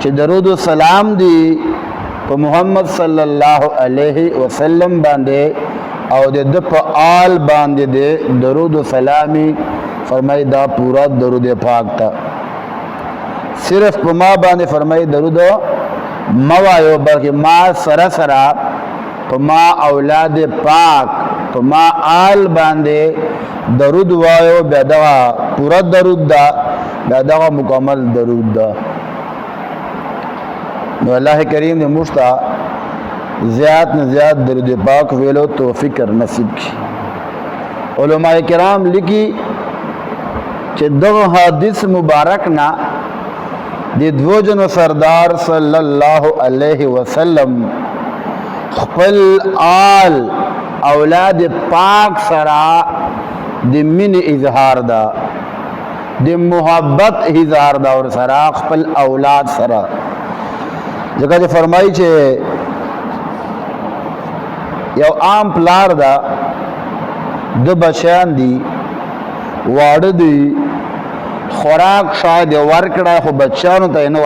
چې درود و سلام دی په محمد صلی الله علیه وسلم باندې او د په آل باندې دی درود و سلامی فرمای دا پورا درود پاک تا صرف په ما باندې فرمای درود موایو بلکې ما سره سره په ما اولاد پاک په ما آل باندې درود وایو بیا دا پورا درود دا بیا دا مکمل درود دا نو الله کریم دې موږ ته زیات نه زیات درود پاک ویلو توفیق نصیب کړي علماء کرام لیکي چې دغه حدیث مبارک نا د دوه جنو سردار صلی الله علیه وسلم خپل آل اولاد پاک سره د مین اظهار دا د محبت اظهار دا اور سره خپل اولاد سره ځکه چې فرمایي چې یو عام پلار دا د بچیان دي واړه دي خوراک شاید ورکړه خو بچیانو ته نه